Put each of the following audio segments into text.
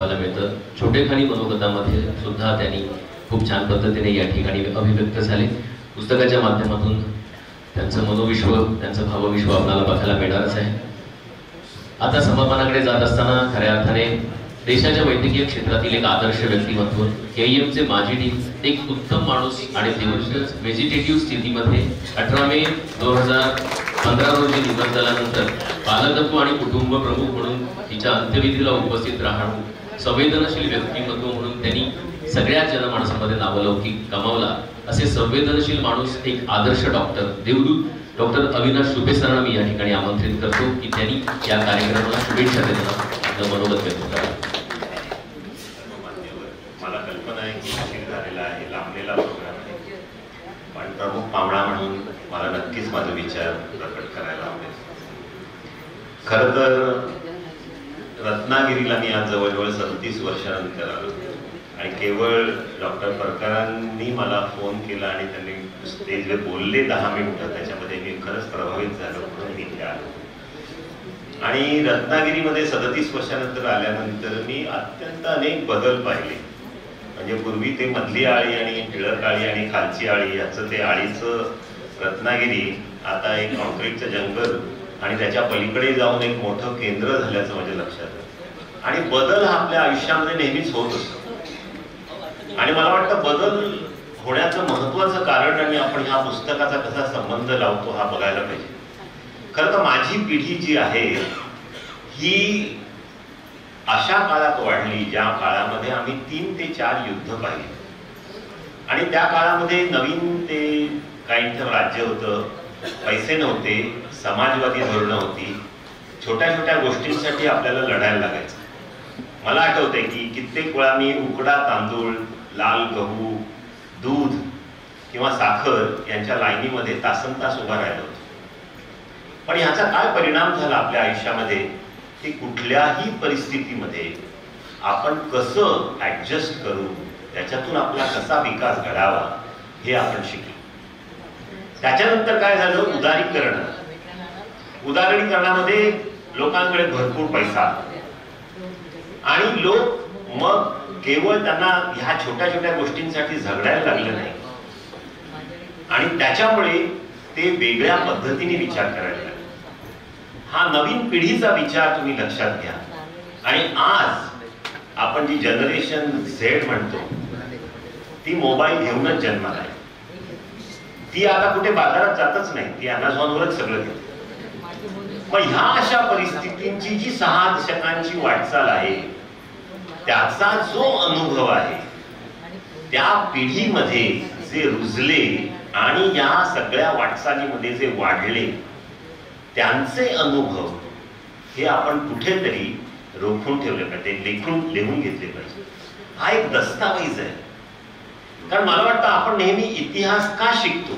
मला मिळतं. छोटेखानी मनोगतामध्ये सुद्धा त्यांनी खूप छान पद्धतीने या ठिकाणी अभिव्यक्त झाले. पुस्तकाच्या माध्यमातून त्यांचं मनोविश्व, त्यांचं भावविश्व आपल्याला बघायला मिळणारच आहे. आता समापनाकडे जात असताना खऱ्या अर्थाने देशाच्या वैद्यकीय क्षेत्रातील एक आदर्श व्यक्तिमत्व, केईएमचे माजी डीन, एक उत्तम माणूस आणि दिवसच व्हेजिटेटिव्ह स्थितीमध्ये 18 मे 2015 रोजी निधन झाल्यानंतर पालकत्व आणि कुटुंब प्रमुख म्हणून तिच्या अंत्यविधीला उपस्थित राहून संवेदनशील व्यक्तिमत्व म्हणून त्यांनी सगळ्या जनमानसामध्ये नावलौकिक कमावला. असे संवेदनशील माणूस, एक आदर्श डॉक्टर, देवदूत डॉक्टर अविनाश शुभे सरांना मी या ठिकाणी आमंत्रित करतो की त्यांनी या कार्यक्रमाला शुभेच्छा देताना आपलं मनोगत व्यक्त करावं. मला कल्पना आहे की उशीर झालेला आहे, लांबलेला प्रोग्राम आहे, पण प्रमुख पाहुणा म्हणून मला नक्कीच माझे विचार प्रकट करायला आवडेल. खरं तर रत्नागिरीला मी आज जवळजवळ 37 वर्षानंतर आलो आणि केवळ डॉक्टर परकरांनी मला फोन केला आणि त्यांनी स्टेजवर बोलले 10 मिनिटं, त्याच्यामध्ये मी खरंच प्रभावित झालो म्हणून मी इथे आलो. आणि रत्नागिरीमध्ये 37 वर्षानंतर आल्यानंतर मी अत्यंत अनेक बदल पाहिले. म्हणजे पूर्वी ते मधली आळी आणि टिळक आळी आणि खालची आळी याचं ते आळीचं रत्नागिरी आता एक कॉन्क्रीटचं जंगल आणि त्याच्या पलीकडे जाऊन एक मोठं केंद्र झाल्याचं माझ्या लक्षात आहे. आणि बदल हा आपल्या आयुष्यामध्ये नेहमीच होत असतो आणि मला वाटतं बदल होण्याचं महत्त्वाचं कारण आणि आपण ह्या पुस्तकाचा कसा संबंध लावतो हा बघायला पाहिजे. खरं तर माझी पिढी जी आहे ही अशा काळात वाढली ज्या काळामध्ये आम्ही 3 ते 4 युद्ध पाहिले आणि त्या काळामध्ये नवीन ते काहींचं राज्य होतं, पैसे नव्हते, समाजवादी धोरणं होती, छोट्या छोट्या गोष्टींसाठी आपल्याला लढायला लागायचं. मला आठवतंय की कित्येक वेळा मी उकडा तांदूळ, लाल गहू, दूध किंवा साखर यांच्या लाईनीमध्ये तासनतास उभा राहिलो होतो. पण ह्याचा काय परिणाम झाला आपल्या आयुष्यामध्ये की कुठल्याही परिस्थितीमध्ये आपण कसं ऍडजस्ट करू, त्याच्यातून आपला कसा विकास घडावा हे आपण शिकलो. त्याच्यानंतर काय झालं, उदारीकरणामध्ये लोकांकडे भरपूर पैसा आणि लोक मग केवळ त्यांना ह्या छोट्या छोट्या गोष्टींसाठी झगडायला लागले नाही आणि त्याच्यामुळे ते वेगळ्या पद्धतीने विचार करायला लागले. हा नवीन पिढीचा विचार तुम्ही लक्षात घ्या. आणि आज आपण जी जनरेशन झेड म्हणतो ती मोबाईल घेऊनच जन्माला आहे. ती आता कुठे बाजारात जातच नाही, ती अमेझॉनवरच सगळं घेते. मग ह्या अशा परिस्थितींची जी 6 दशकांची वाटचाल आहे त्याचा जो अनुभव आहे त्या पिढीमध्ये जे रुजले आणि या सगळ्या वाटचालीमध्ये जे वाढले त्यांचे अनुभव हे आपण कुठेतरी रोखून ठेवले पाहिजे, लिहून घेतले पाहिजे. हा एक दस्तावेज आहे. कारण मला वाटतं आपण नेहमी इतिहास का शिकतो,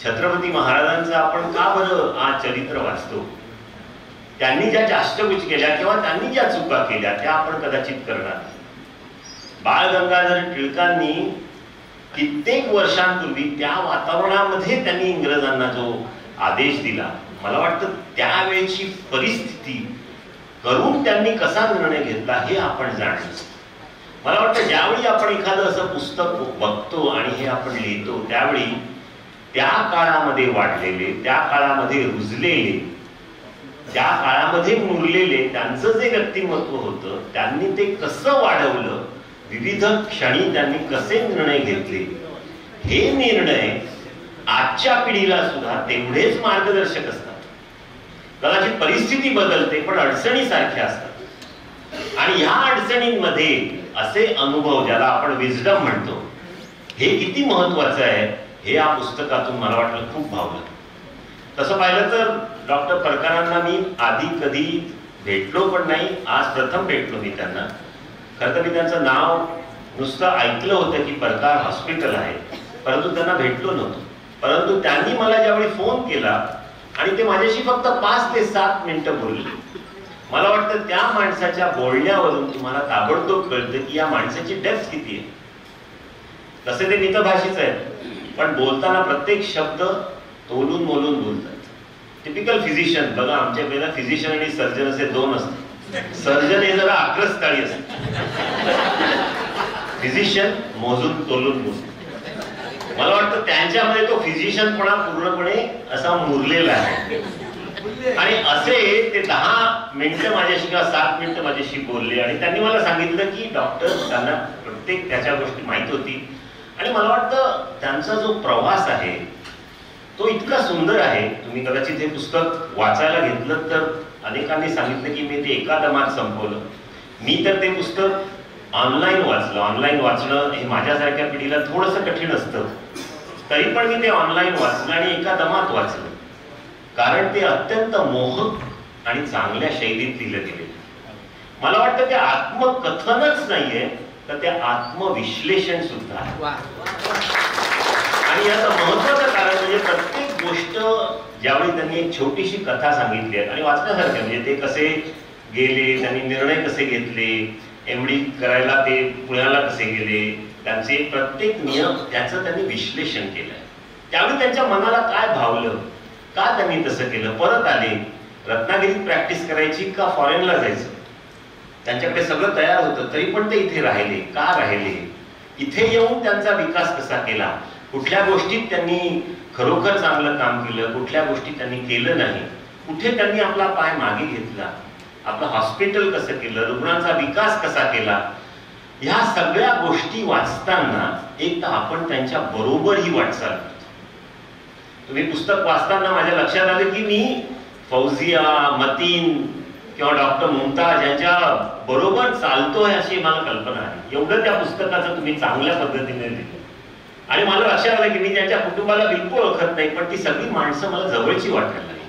छत्रपती महाराजांचं आपण का बरं आज चरित्र वाचतो, त्यांनी ज्या चाष्टभुज केल्या किंवा त्यांनी ज्या चुका केल्या त्या आपण कदाचित करणार. बाळ गंगाधर टिळकांनी कित्येक वर्षांपूर्वी त्या वातावरणामध्ये त्यांनी इंग्रजांना जो आदेश दिला, मला वाटतं त्यावेळेची परिस्थिती करून त्यांनी कसा निर्णय घेतला हे आपण जाणलं. मला वाटतं ज्यावेळी आपण एखादं असं पुस्तक बघतो आणि हे आपण लिहितो त्यावेळी त्या काळामध्ये वाढलेले, त्या काळामध्ये रुजलेले, त्या काळामध्ये मुरलेले त्यांचं जे व्यक्तिमत्व होतं त्यांनी ते कसं वाढवलं, विविध क्षणी त्यांनी कसे निर्णय घेतले, हे निर्णय आजच्या पिढीला सुद्धा तेवढेच मार्गदर्शक असतात. कदाचित परिस्थिती बदलते पण अडचणी सारख्या असतात आणि ह्या अडचणींमध्ये असे अनुभव ज्याला आपण विजडम म्हणतो हे किती महत्वाचं आहे हे या पुस्तकातून मला वाटलं खूप भावलं. तसं पाहिलं तर डॉक्टर परकरांना मी आधी कधी भेटलो पण नाही, आज प्रथम भेटलो मी त्यांना. खरं तर मी त्यांचं नाव नुसतं ऐकलं होतं की परकार हॉस्पिटल आहे, परंतु त्यांना भेटलो नव्हतो. परंतु त्यांनी मला ज्यावेळी फोन केला आणि ते माझ्याशी फक्त 5 ते 7 मिनिटं बोलले, मला वाटतं त्या माणसाच्या बोलण्यावरून तुम्हाला ताबडतोब कळतं की या माणसाची डेप्थ किती आहे. तसे ते मितभाषीच आहेत पण बोलताना प्रत्येक शब्द तोलून मोलून बोलतात. टिपिकल फिजिशियन बघा, आमच्या वेळेला फिजिशियन आणि सर्जन असे 2 असतात. सर्जन हे जरा आक्रस्ताळी असते. फिजिशियन मोजून तोलून मोजून. मला वाटतं त्यांच्यामध्ये तो फिजिशियनपणा पूर्णपणे असा मुरलेला आहे. आणि असे ते 10 मिनिटं माझ्याशी किंवा 7 मिनिटं माझ्याशी बोलले आणि त्यांनी मला सांगितलं की डॉक्टर त्यांना प्रत्येक त्याच्या गोष्टी माहित होती. आणि मला वाटतं त्यांचा जो प्रवास आहे तो इतका सुंदर आहे. तुम्ही कदाचित हे पुस्तक वाचायला घेतलं तर अनेकांनी सांगितलं की मी ते एका दमात संपवलं. मी तर ते पुस्तक ऑनलाईन वाचलं. ऑनलाईन वाचणं हे माझ्यासारख्या पिढीला थोडंसं कठीण असतं, तरी पण मी ते ऑनलाईन वाचलं आणि एका दमात वाचलं, कारण ते अत्यंत मोहक आणि चांगल्या शैलीत लिहिलं गेले. मला वाटतं ते आत्मकथनच नाहीये तर ते आत्मविश्लेषण सुद्धा आहे. आणि याचं महत्वाचं कारण म्हणजे प्रत्येक गोष्ट ज्यावेळी त्यांनी एक छोटीशी कथा सांगितली आहे आणि वाचण्यासारखे, म्हणजे ते कसे गेले, त्यांनी निर्णय कसे घेतले, MD करायला ते पुण्याला कसे गेले, त्यांचे प्रत्येक नियम त्याचं त्यांनी विश्लेषण केलंय. त्यावेळी त्यांच्या मनाला काय भावलं, का त्यांनी तसं केलं, परत आले, रत्नागिरीत प्रॅक्टिस करायची का फॉरेनला जायचं, त्यांच्याकडे सगळं तयार होतं तरी पण ते इथे राहिले, का राहिले, इथे येऊन त्यांचा विकास कसा केला, कुठल्या गोष्टीत त्यांनी खरोखर चांगलं काम केलं, कुठल्या गोष्टीत त्यांनी केलं नाही, कुठे त्यांनी आपला पाय मागे घेतला, आपलं हॉस्पिटल कसं केलं, रुग्णांचा विकास कसा केला. ह्या सगळ्या गोष्टी वाचताना एक तर आपण त्यांच्या बरोबरही वाटचाल करतो. तुम्ही पुस्तक वाचताना माझ्या लक्षात आलं की मी फौजिया, मतीन किंवा डॉक्टर मुमताज यांच्या बरोबर चालतोय अशी मला कल्पना आहे. एवढं त्या पुस्तकाचं तुम्ही चांगल्या पद्धतीने लिहिलं. आणि मला लक्षात आलं की मी त्यांच्या कुटुंबाला बिलकुल ओळखत नाही, पण ती सगळी माणसं मला जवळची वाटायला लागली.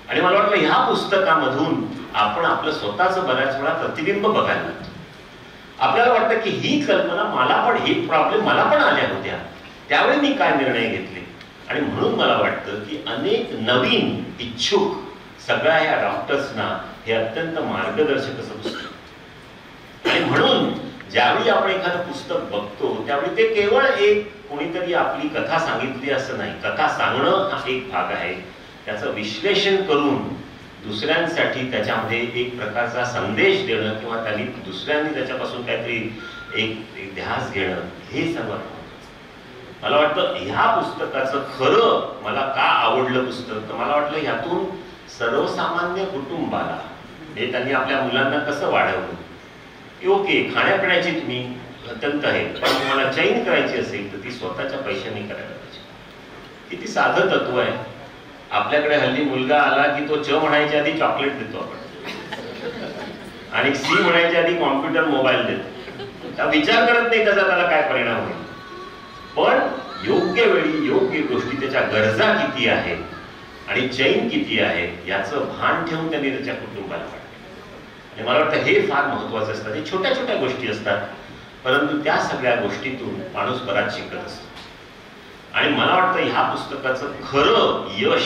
आणि मला वाटलं ह्या पुस्तकामधून आपण आपलं स्वतःचं बऱ्याच वेळा प्रतिबिंब बघायला लागतो. आपल्याला वाटतं की ही कल्पना मला पण, ही प्रॉब्लेम मला पण आल्या होत्या, त्यावेळी मी काय निर्णय घेतले. आणि म्हणून मला वाटतं की अनेक नवीन इच्छुक सगळ्या ह्या डॉक्टर्सना हे अत्यंत मार्गदर्शक असं पुस्तक. आणि म्हणून ज्यावेळी आपण एखादं पुस्तक बघतो त्यावेळी ते केवळ एक कोणीतरी आपली कथा सांगितली असं नाही. कथा सांगणं हा एक भाग आहे, त्याचं विश्लेषण करून दुसऱ्यांसाठी त्याच्यामध्ये एक प्रकारचा संदेश देणं किंवा त्यांनी दुसऱ्यांनी त्याच्यापासून काहीतरी एक ध्यास घेणं हे सर्वात महत्त्वाचं. मला वाटतं ह्या पुस्तकाचं खरं मला का आवडलं पुस्तक, तर मला वाटलं ह्यातून सर्वसामान्य कुटुंबाला हे त्यांनी आपल्या मुलांना कसं वाढवलं. ओके, खाण्यापिण्याची तुम्ही अत्यंत आहे, पण तुम्हाला चैन करायची असेल तर ती स्वतःच्या पैशांनी करायला पाहिजे. किती साधं तत्व आहे. आपल्याकडे हल्ली मुलगा आला की तो च म्हणायच्या आधी चॉकलेट देतो आपण आणि सी म्हणायच्या आधी कॉम्प्युटर मोबाईल देतो. विचार करत नाही त्याला काय परिणाम होईल. पण योग्य वेळी योग्य गोष्टी, त्याच्या गरजा किती आहेत आणि चैन किती आहे याचं भान ठेवून त्यांनी त्याच्या कुटुंबाला वाटलं. आणि मला वाटतं हे फार महत्वाचं असतं. हे छोट्या छोट्या गोष्टी असतात, परंतु त्या सगळ्या गोष्टीतून माणूस बराच शिकत असतो. आणि मला वाटतं ह्या पुस्तकाचं खरं यश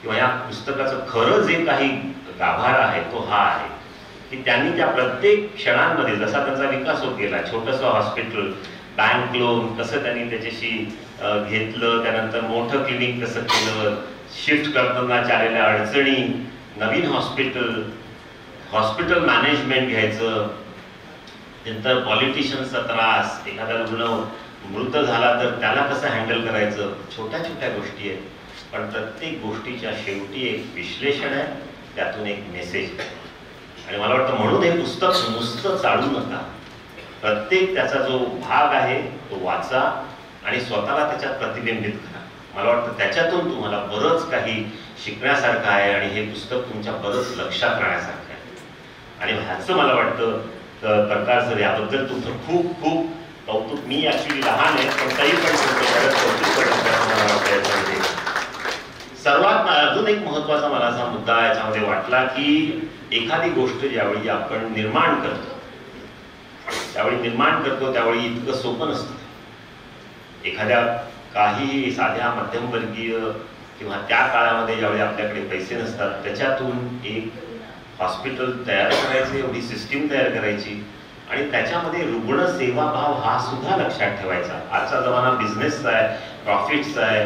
किंवा या पुस्तकाचं खरं जे काही गाभारा आहे तो हा आहे की त्यांनी त्या प्रत्येक क्षणांमध्ये जसा त्यांचा विकास होत गेला, छोटंसं हॉस्पिटल, बँक लोन कसं त्यांनी त्याच्याशी घेतलं, त्यानंतर मोठं क्लिनिक कसं केलं, शिफ्ट करताना आलेल्या अडचणी, नवीन हॉस्पिटल मॅनेजमेंट घ्यायचं, नंतर पॉलिटिशियन्सचा त्रास, एखादा रुग्ण मृत झाला तर त्याला कसं हँडल करायचं. छोट्या छोट्या गोष्टी आहेत, पण प्रत्येक गोष्टीच्या शेवटी एक विश्लेषण आहे, त्यातून एक मेसेज आहे. आणि मला वाटतं म्हणून हे पुस्तक नुसतं चालू नका, प्रत्येक त्याचा जो भाग आहे तो वाचा आणि स्वतःला त्याच्यात प्रतिबिंबित करा. मला वाटतं त्याच्यातून तुम्हाला बरंच काही शिकण्यासारखं आहे आणि हे पुस्तक तुमच्या बरंच लक्षात राहण्यासारखं आहे. आणि ह्याचं मला वाटतं प्रकाश सर याबद्दल तुमचं खूप खूप कौतुक. मी ऍक्च्युली लहान आहे पण तरी पण सर्वात अजून एक महत्वाचा मला असा मुद्दा याच्यामध्ये वाटला की एखादी गोष्ट ज्यावेळी आपण निर्माण करतो त्यावेळी इतकं सोपं नसतं. एखाद्या काही साध्या मध्यमवर्गीय किंवा त्या काळामध्ये ज्यावेळी आपल्याकडे पैसे नसतात त्याच्यातून एक हॉस्पिटल तयार करायचे, एवढी सिस्टीम तयार करायची आणि त्याच्यामध्ये रुग्ण सेवा भाव हा सुद्धा लक्षात ठेवायचा. आजचा जमाना बिझनेसचा आहे, प्रॉफिटचा आहे,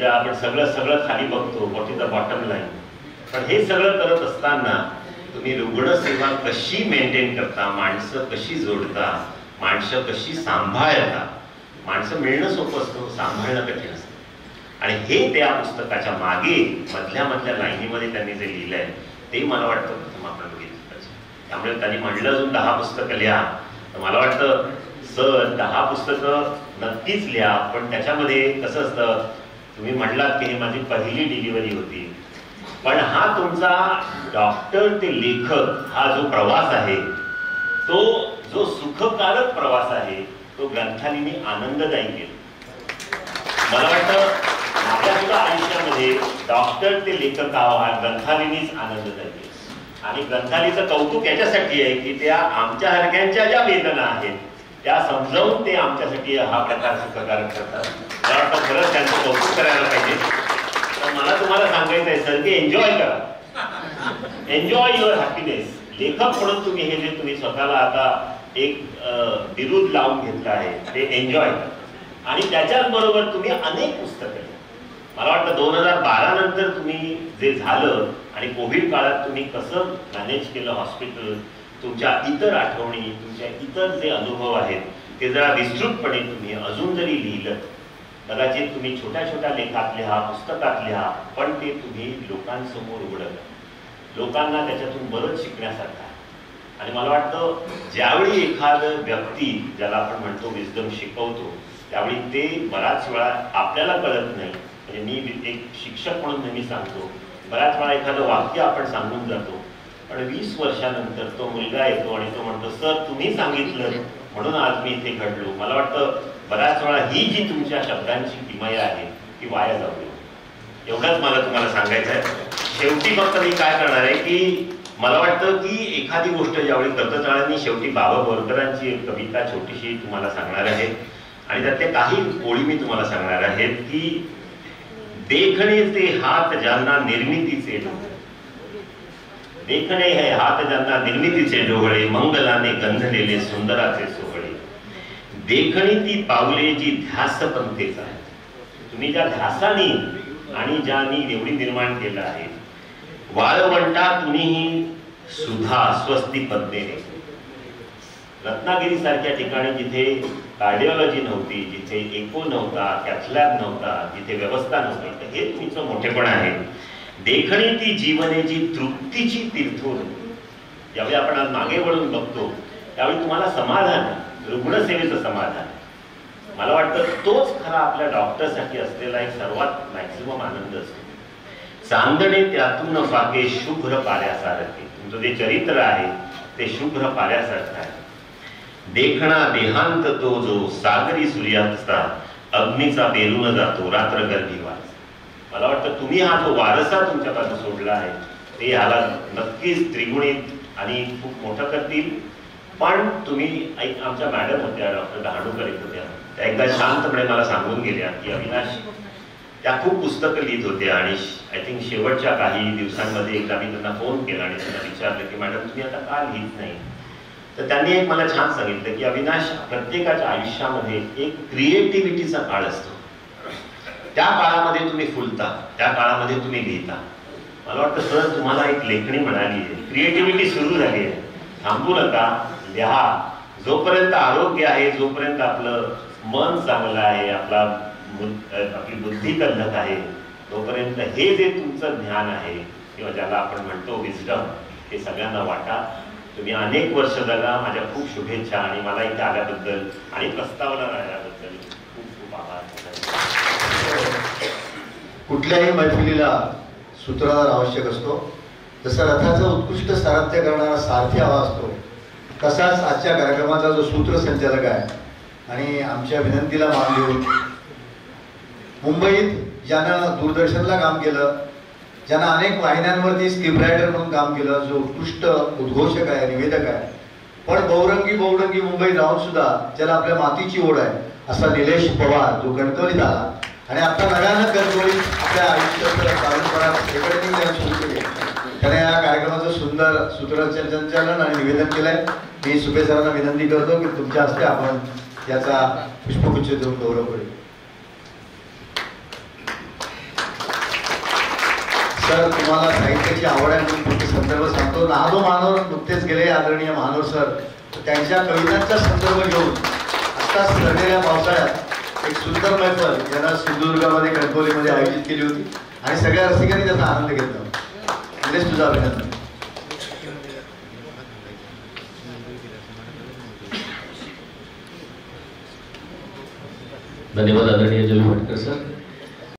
आपण सगळं खाली बघतो, what is the bottom line. पण हे सगळं करत असताना तुम्ही रुग्णसेवा कशी मेंटेन करता, माणसं कशी जोडता, माणसं कशी सांभाळता. माणसं मिळणं सोपं असतं, सांभाळणं कठीण असतं. आणि हे त्या पुस्तकाच्या मागे मधल्या लाईनीमध्ये त्यांनी जे लिहिलंय ते मला वाटतं प्रथम आपण बघितलं पाहिजे. त्यामुळे त्यांनी म्हटलं अजून 10 पुस्तकं लिहा, तर मला वाटतं सर 10 पुस्तकं नक्कीच लिहा, पण त्याच्यामध्ये कसं असतं, तुम्ही म्हटलात की ही माझी पहिली डिलिव्हरी होती, पण हा तुमचा डॉक्टर ते लेखक हा जो प्रवास आहे, तो जो सुखकारक प्रवास आहे, तो ग्रंथालीने आनंददायी केला. मला वाटतं माझ्या सुद्धा आयुष्यामध्ये डॉक्टर ते लेखक हा ग्रंथालीनेच आनंददायी केला. आणि ग्रंथालीचं कौतुक याच्यासाठी आहे की त्या आमच्या सारख्यांच्या ज्या वेदना आहेत त्या समजावून ते आमच्यासाठी हा प्रकार सुखकारक करतात. मला वाटतं खरंच त्यांचं कौतुक करायला पाहिजे. तर मला तुम्हाला सांगायचं आहे सर की एन्जॉय करा, एन्जॉय युअर हॅपीनेस. लेखक म्हणून तुम्ही हे जे तुम्ही स्वतःला आता एक बिरुद लावून घेतलं आहे ते एन्जॉय करा. आणि त्याच्याच बरोबर तुम्ही अनेक पुस्तकं लिहा. मला वाटतं 2012 नंतर तुम्ही जे झालं आणि कोविड काळात तुम्ही कसं मॅनेज केलं हॉस्पिटल, तुमच्या इतर आठवणी, तुमच्या इतर जे अनुभव आहेत ते जरा विस्तृतपणे तुम्ही अजून जरी लिहिलं, कदाचित तुम्ही छोट्या छोट्या लेखात लिहा, पुस्तकात लिहा, पण ते तुम्ही लोकांसमोर उघडं, लोकांना त्याच्यातून बरंच शिकण्यासारखं आहे. आणि मला वाटतं ज्यावेळी एखादं व्यक्ती ज्याला आपण म्हणतो विजडम शिकवतो, त्यावेळी ते बराच वेळा आपल्याला कळत नाही. म्हणजे मी एक शिक्षक म्हणून नेहमी सांगतो, बऱ्याच वेळा एखादं वाक्य आपण सांगून जातो, पण 20 वर्षानंतर तो मुलगा येतो आणि तो म्हणतो सर तुम्ही सांगितलं म्हणून आज मी इथे घडलो. मला वाटतं बऱ्याच वेळा ही जी तुमच्या शब्दांची किमया आहे ती वाया जाऊ नये, एवढंच मला तुम्हाला सांगायचं आहे. शेवटी फक्त मी काय करणार आहे की मला वाटतं की एखादी गोष्ट ज्यावेळी कर्तचाळांनी शेवटी बाबा बोरकरांची एक कविता छोटीशी तुम्हाला सांगणार आहे आणि त्यातले काही ओळी मी तुम्हाला सांगणार आहेत की देखणेचे हात ज्यांना निर्मितीचे डोळे, देखणे हे हात ज्यांना निर्मितीचे डोळे, मंगलाने गंधलेले सुंदराचे सोहळे, देखणी ती पावले जी ध्यास पंथेच आहे. तुम्ही ज्या ध्यासानी आणि ज्यांनी एवढी निर्माण केलं आहे, वाळवंटा तुम्हीही सुधा स्वस्ती पद्मेने. रत्नागिरी सारख्या ठिकाणी जिथे कार्डिओलॉजी नव्हती, जिथे एको नव्हता, कॅथलॅब नव्हता, जिथे व्यवस्था नव्हती, तर हे तुमचं मोठेपण आहे. देखणी ती जीवनेची तृप्तीची तीर्थून. ज्यावेळी आपण आज मागे वळून बघतो त्यावेळी तुम्हाला समाधान आहे, रुग्णसेवेचं समाधान. मला वाटतं तोच खरा आपल्या डॉक्टरसाठी असलेला एक सर्वात मॅक्सिमम आनंद असतो. चांदणे त्यातून फाके शुभ्र पाऱ्यासारखे. तुमचं जे चरित्र आहे ते शुभ्र पाऱ्यासारखं आहे. देखणा देहांत तो जो सागरी सूर्यास्ता अग्नीचा पेरून जातो रात्र गर्भी वास. मला वाटतं तुम्ही हा जो वारसा तुमच्या बाजू सोडला आहे ते ह्याला नक्कीच त्रिगुणित आणि खूप मोठं करतील. पण तुम्ही एक आमच्या मॅडम होत्या, डॉक्टर डहाणूकर होत्या, त्या एकदा शांतपणे मला सांगून गेल्या की अविनाश, त्या खूप पुस्तकं लिहित होत्या आणि आय थिंक शेवटच्या काही दिवसांमध्ये एकदा मी त्यांना फोन केला आणि त्यांना विचारलं की मॅडम तुम्ही आता का लिहित नाही. तर त्यांनी एक मला छान सांगितलं की अविनाश, प्रत्येकाच्या आयुष्यामध्ये एक क्रिएटिव्हिटीचा काळ असतो. त्या काळामध्ये तुम्ही फुलता, त्या काळामध्ये तुम्ही लिहिता. मला वाटतं सर तुम्हाला एक लेखणी मिळाली आहे, क्रिएटिव्हिटी सुरू झाली आहे. थांबू नका, लिहा. जोपर्यंत आरोग्य आहे, जोपर्यंत आपलं मन चांगलं आहे, आपली बुद्धी तल्लख आहे, तोपर्यंत हे जे तुमचं ज्ञान आहे किंवा ज्याला आपण म्हणतो विजडम, हे सगळ्यांना वाटा. तुम्ही अनेक वर्ष जगा. माझ्या खूप शुभेच्छा आणि मला इथे आल्याबद्दल आणि प्रस्तावना राहिल्याबद्दल खूप खूप आभार. कुठल्याही मैफिलीला सूत्रधार आवश्यक असतो. जसं रथाचं उत्कृष्ट सारथ्य करणारा सारथी हवा असतो, तसाच आजच्या कार्यक्रमाचा जो सूत्रसंचालक आहे आणि आमच्या विनंतीला मान देऊन मुंबईत ज्यानं दूरदर्शनला काम केलं, ज्यानं अनेक वाहिन्यांवरती स्क्रिप्ट रायटर म्हणून काम केलं, जो उत्कृष्ट उद्घोषक आहे, निवेदक आहे, पण बहुरंगी मुंबईत राहून सुद्धा ज्याला आपल्या मातीची ओढ आहे, असा निलेश पवार जो कणकवलीत आला आणि आता नव्यानं कणकवलीत आपल्या आयुष्याचं पारंपरिक रेकॉर्डिंग सुरू केले. त्याने या कार्यक्रमाचं सुंदर सूत्रसंचालन आणि निवेदन केलंय. मी सुपे सरांना विनंती करतो की तुमच्या हस्ते आपण याचा पुष्पगुच्छ देऊन गौरव करू. सर तुम्हाला साहित्याची आवड आहे म्हणून फक्त संदर्भ सांगतो. नादो महानोर नुकतेच गेले आदरणीय महानोर सर, त्यांच्या कवितांचा संदर्भ घेऊन आत्ताच झालेल्या पावसाळ्यात एक सुंदर मैफल ज्यांना सिंधुदुर्गामध्ये कणकवलीमध्ये आयोजित केली होती आणि सगळ्या रसिकांनी त्याचा आनंद घेतला. निलेश तुझा अभिनंदन. धन्यवाद आदरणीय जलू भटकर सर.